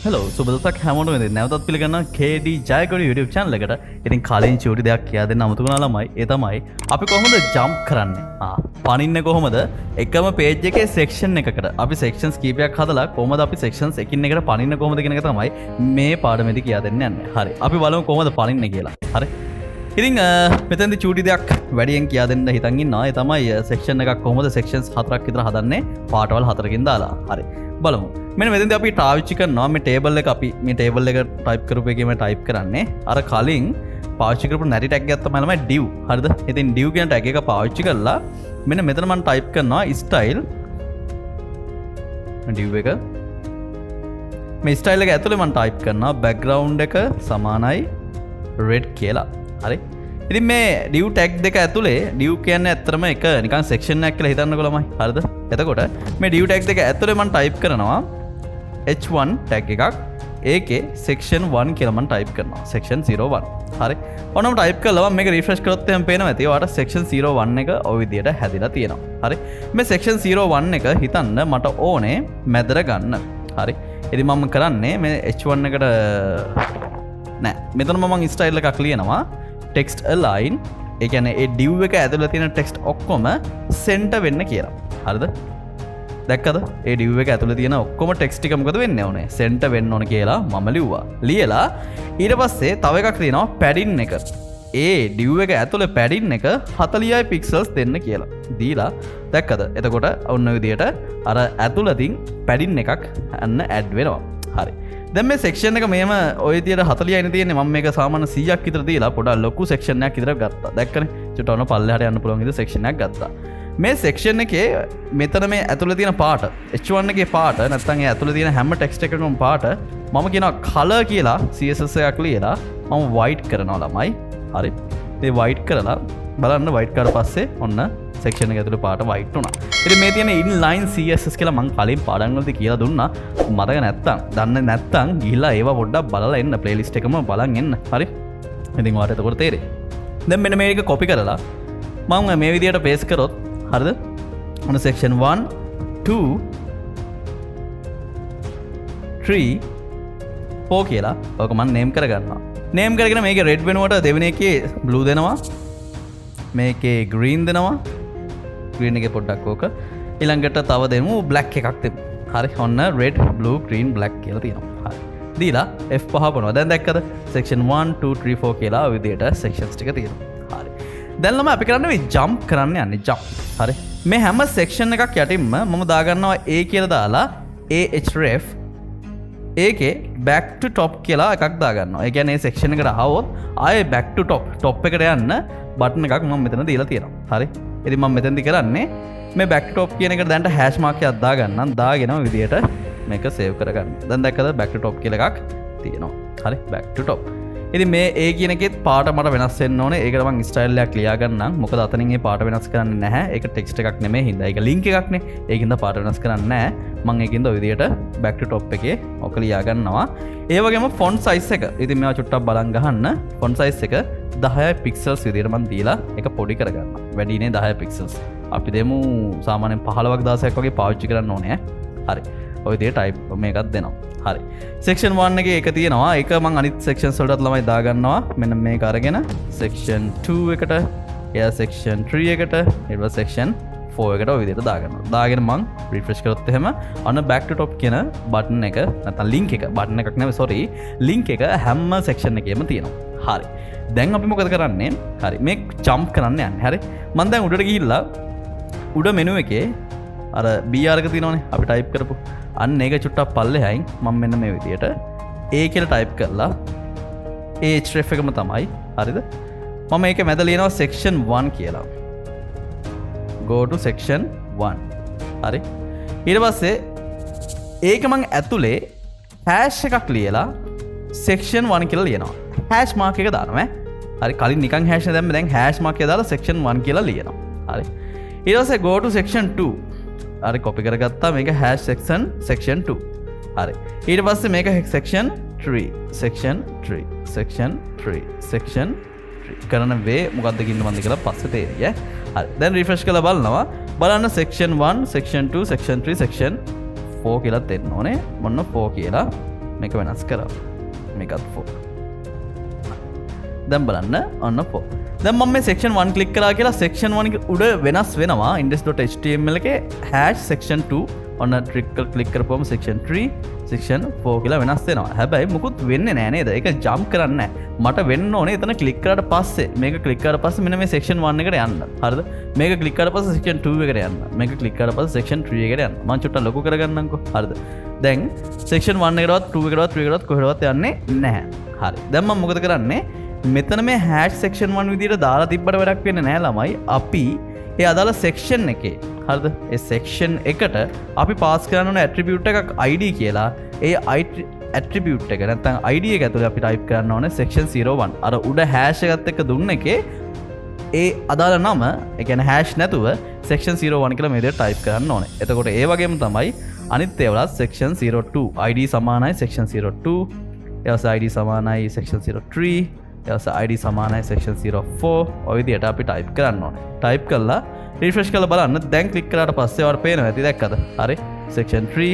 Hello සුබදසක් හැමෝටම නැවතත් පිළිගන්න KD Jayakody YouTube channel එකට. ඉතින් කලින් චූටි දෙයක් කියා දෙන්න අමතක වුණා ළමයි. ඒ තමයි අපි කොහොමද jump කරන්නේ? පනින්නේ කොහොමද? එකම page එකේ section එකකට. අපි sections කීපයක් හදලා කොහොමද අපි sections එකින් එකට පනින්නේ කොහොමද කියන එක තමයි මේ පාඩමේදී කියා දෙන්න යන්නේ. හරි. අපි බලමු කොහොමද පනින්නේ කියලා. හරි. ඉතින් මෙතෙන්දි චූටි දෙයක් වැඩියෙන් කියා දෙන්න හිතන් ඉන්නවා. ඒ තමයි section එකක් කොහොමද sections 4ක් විතර හදන්නේ පාටවල් 4කින් දාලා. හරි. බලමු. මෙන්න මෙතෙන්දී අපි පාවිච්චි කරනවා මේ ටේබල් එක අපි මේ ටේබල් එක ටයිප් කරපු එකේම ටයිප් කරන්නේ අර කලින් පාවිච්චි කරපු නැටි ටැග් එකක් තමයි ළමයි div. හරිද? ඉතින් div කියන ටැග් එක පාවිච්චි කරලා මෙන්න මෙතන මම ටයිප් කරනවා style div එක. මේ style එක ඇතුලේ මම ටයිප් කරනවා background එක සමානයි red කියලා. හරි. ඉතින් මේ div tag දෙක ඇතුලේ div කියන්නේ ඇත්තටම එක නිකන් section එකක් කියලා හිතන්නකෝ ළමයි. හරිද? එතකොට මේ div tag දෙක ඇතුලේ මම ටයිප් කරනවා h1 tag එකක්. ඒකේ section 1 කියලා මම ටයිප් කරනවා. section 01. හරි. ඔන්නම ටයිප් කළා මම මේක refresh කරොත් එහෙනම් පේනවා ඇති. ඔයාලට section 01 එක ওই විදියට හැදිලා තියෙනවා. හරි. මේ section 01 එක හිතන්න මට ඕනේ මැදට ගන්න. හරි. ඉතින් මම කරන්නේ මේ h1 එකට නෑ. මෙතනම මම style එකක් ලියනවා. text align. ඒ කියන්නේ ඒ div එක ඇතුළේ තියෙන text ඔක්කොම center වෙන්න කියලා. හරිද? දැක්කද? ඒ div එක ඇතුළේ තියෙන ඔක්කොම text ටික මොකද වෙන්න ඕනේ? center වෙන්න ඕනේ කියලා මම ලිව්වා. ලියලා ඊට පස්සේ තව එකක් තියෙනවා padding එක. ඒ div එක ඇතුළේ padding එක 40යි pixels දෙන්න කියලා. දීලා දැක්කද? එතකොට ඔන්න ඔය විදියට අර ඇතුළතින් padding එකක් අන්න add වෙනවා. හරි. දැන් මේ section එක මෙහෙම ඔය විදියට 40යිනේ තියෙන්නේ. මම මේක සාමාන්‍ය 100ක් විතර දීලා පොඩක් ලොකු section එකක් විතර ගත්තා. දැක්කනේ? චුට්ට ඔන්න පල්ලෙහාට යන්න පුළුවන් විදිහට section එකක් ගත්තා. මේ section එකේ මෙතන මේ ඇතුළේ තියෙන පාට h1 එකේ පාට නැත්නම් ඒ ඇතුළේ තියෙන හැම text එකකම පාට මම කියනවා color කියලා CSS එකක් ලියලා මම white කරනවා ළමයි. හරි. මේ white කරලා බලන්න white කරලා පස්සේ ඔන්න section එක ඇතුළේ පාට white වුණා. ඉතින් මේ තියෙන inline CSS කියලා මම කලින් පාඩම් වලදී කියලා දුන්නා. මතක නැත්තම් දන්නේ නැත්තම් ගිහිල්ලා ඒවා පොඩ්ඩක් බලලා එන්න playlist එකම බලන් එන්න. හරි. ඉතින් ඔයාලට එතකොට තේරෙයි. දැන් මෙන්න මේක copy කරලා මම මේ විදියට paste කරොත් හරිද? ඔන්න section 1 2 3 4 කියලා ඔක මම name කරගන්නවා. name කරගෙන මේකේ red වෙනුවට දෙවෙනි එකේ blue දෙනවා. මේකේ green දෙනවා. green එකේ පොඩ්ඩක් ඕක. ඊළඟට තව දෙමු black එකක් දෙමු. හරි. ඔන්න red blue green black කියලා තියෙනවා. හරි. දීලා F5 පනවා. දැන් දැක්කද? section 1 2 3 4 කියලා ඔය විදියට sections ටික තියෙනවා. හරි. දැන් ළමයි අපි කරන්නේ මේ jump කරන්න යන්නේ jump. හරි. මේ හැම section එකක් යටින්ම මම දාගන්නවා A කියලා දාලා ahref ඒකේ back to top කියලා එකක් දාගන්නවා. ඒ කියන්නේ මේ section එකට ආවොත් ආයේ back to top එකට යන්න බටන් එකක් මම මෙතන දීලා තියෙනවා. හරි. ඉතින් මම මෙතෙන්දි කරන්නේ මේ back to top කියන එකට දැන්ට hash mark එකක් දාගන්නම්. දාගෙන ඔය විදියට මේක save කරගන්න. දැන් දැක්කද back to top කියලා එකක් තියෙනවා. හරි. back to top. ඉතින් මේ A කියන එකෙත් පාට මට වෙනස් වෙන්න ඕනේ. ඒකට මම ස්ටයිල් එකක් ලියා ගන්නම්. මොකද අතනින් මේ පාට වෙනස් කරන්නේ නැහැ. ඒක ටෙක්ස්ට් එකක් නෙමෙයි හින්දා. ඒක ලින්ක් එකක් නේ. ඒකින්ද පාට වෙනස් කරන්නේ නැහැ. මම ඒකින්ද ඔය විදියට back to top එකේ ඔක ලියා ගන්නවා. ඒ වගේම font size එක. ඉතින් මේවා චුට්ටක් බලන් ගහන්න. font size එක 10යි pixels විදියට මම දීලා ඒක පොඩි කරගන්නවා. වැඩිනේ 10 pixels. අපි දෙමු සාමාන්‍යයෙන් 15ක් 16ක් වගේ පාවිච්චි කරන්න ඕනේ. හරි. ඔය විදියට type මේකක් දෙනවා. හරි. section 1 එකේ එක තියෙනවා. ඒක මම අනිත් sections වලටත් ළමයි දාගන්නවා. මෙන්න මේක අරගෙන section 2 එකට, එයා section 3 එකට, ඊට පස්සේ section 4 එකට ඔය විදිහට දාගන්නවා. දාගෙන මම refresh කරොත් එහෙම අන්න back to top කියන button එක නැත්නම් link එක button එකක් නෙවෙයි sorry link එක හැම section එකේම තියෙනවා. හරි. දැන් අපි මොකද කරන්නේ? හරි. මේ jump කරන්න යන්නේ. හරි. මම දැන් උඩට ගිහිල්ලා උඩ menu එකේ අර BR එක තියෙනවනේ අපි type කරපු අන්න ඒක චුට්ටක් පල්ලෙහායින් මම මෙන්න මේ විදියට A කියලා type කරලා ahref එකම තමයි. හරිද? මම මේක මැද ලියනවා section 1 කියලා. go to section 1. හරි. ඊට පස්සේ ඒක මම ඇතුලේ hash එකක් ලියලා section 1 කියලා ලියනවා. hash mark එක දානවා. හරි. කලින් නිකන් hash එක දැම්මේ දැන් hash mark එක දාලා section 1 කියලා ලියනවා. හරි. ඊට පස්සේ go to section 2. හරි කොපි කරගත්තා මේක hash section 2. හරි. ඊට පස්සේ මේක section 3 section 3 කරන වේ මොකද්ද කියන්න මන්ද කියලා පස්සේ තේරිය. හරි. දැන් refresh කරලා බලනවා. බලන්න section 1 section 2 section 3 section 4 කියලා දෙන්න ඕනේ. මොන්න 4 කියලා මේක වෙනස් කරා. මේකත් 4. දැන් බලන්න ඔන්න 4. දැන් මම මේ section 1 ක්ලික් කරා කියලා section 1 උඩ වෙනස් වෙනවා index.html එකේ #section 2 ඔන්න ට්‍රික් ක්ලික් කරපුවම section 3 section 4 කියලා වෙනස් වෙනවා. හැබැයි මුකුත් වෙන්නේ නැහැ නේද? ඒක ජම්ප් කරන්නේ නැහැ. මට වෙන්න ඕනේ එතන ක්ලික් කරාට පස්සේ මේක ක්ලික් කරාට පස්සේ මෙන්න මේ section 1 එකට යන්න. හරිද? මේක ක්ලික් කරාට පස්සේ section 2 එකට යන්න. මේක ක්ලික් කරාට පස්සේ section 3 එකට යන්න. මම චුට්ටක් ලොකු කරගන්නම්කෝ. හරිද? දැන් section 1 එකටවත් 2 එකටවත් 3 එකටවත් කොහෙටවත් යන්නේ නැහැ. හරි. දැන් මම මොකද කරන්නේ? මෙතන මේ section 1 විදියට දාලා තිබ්බට වැඩක් වෙන්නේ නැහැ ළමයි. අපි ඒ අදාළ section එකේ හරිද? ඒ section එකට අපි පාස් කරන්න ඕන attribute එකක් id කියලා. ඒ attribute එක නැත්නම් id එක ඇතුලේ අපි type කරන්න ඕනේ section 01. අර උඩ hash එකත් එක්ක දුන්න එකේ ඒ අදාළ නම, ඒ කියන්නේ hash නැතුව section 01 කියලා මේ විදිහට type කරන්න ඕනේ. එතකොට ඒ වගේම තමයි අනිත් ඒවාලා section 02 id සමානයි section 02, ඊළඟ id සමානයි section 03, ඊළඟ id සමානයි section 04. ඔය විදිහට අපි type කරන්න ඕනේ. type කළා refresh කරලා බලන්න. දැන් click කරාට පස්සේ ඔයාලට පේනවා ඇති දැක්කද? හරි. section 3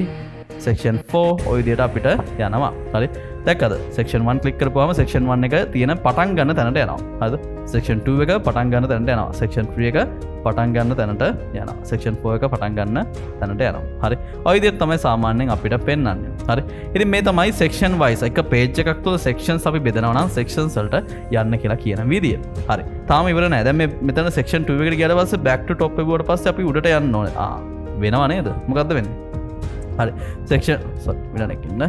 section 4 ඔය විදිහට අපිට යනවා. හරි. දැක්කද? section 1 click කරපුවාම section 1 එක තියෙන පටන් ගන්න තැනට යනවා. හරිද? section 2 එක පටන් ගන්න තැනට යනවා. section 3 එක පටන් ගන්න තැනට යනවා. section 4 එක පටන් ගන්න තැනට යනවා. හරි. ඔය විදිහට තමයි සාමාන්‍යයෙන් අපිට පෙන්වන්නේ. හරි. ඉතින් මේ තමයි section wise එක page එකක් තුළ sections අපි බෙදනවා නම් sections වලට යන්න කියලා කියන විදිය. හරි. තාම ඉවර නෑ. දැන් මේ මෙතන section 2 එකට ගියාට පස්සේ back to top එකට පස්සේ අපි උඩට යන්න ඕනේ. වෙනව නේද? මොකද්ද වෙන්නේ? හරි. section වෙන එකකින්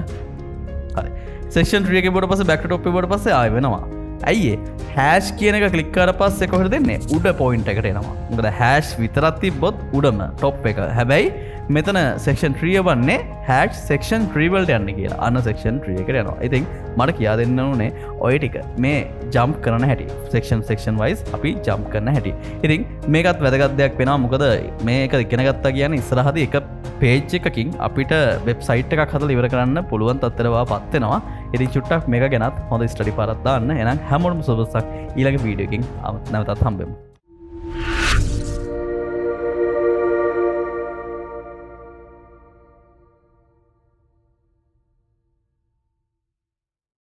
හරි. section 3 එකේ බෝඩ පස්සේ back to top එකට පස්සේ ආයෙ වෙනවා. ඇයි ඒ hash කියන එක ක්ලික් කරලා පස්සේ කොහෙද දෙන්නේ? උඩ point එකට එනවා. මොකද hash විතරක් තිබ්බොත් උඩම top එක. හැබැයි මෙතන section 3 වන්නේ hash section 3 වලට යන්න කියලා. අන්න section 3 එකට යනවා. ඉතින් මට කියා දෙන්න ඕනේ ඔය ටික මේ jump කරන හැටි. section wise අපි jump කරන හැටි. ඉතින් මේකත් වැදගත් දෙයක් වෙනවා. මොකද මේක ඉගෙන ගත්තා කියන්නේ ඉස්සරහදී එක page එකකින් අපිට website එකක් හදලා ඉවර කරන්න පුළුවන් තත්ත්වයකටපත් වෙනවා. ඉතින් චුට්ටක් මේක ගැනත් හොඳ ස්ටඩි පාරක් දාන්න. එහෙනම් හැමෝටම සුබසක්. ඊළඟ වීඩියෝ එකකින් නැවතත් හම්බෙමු.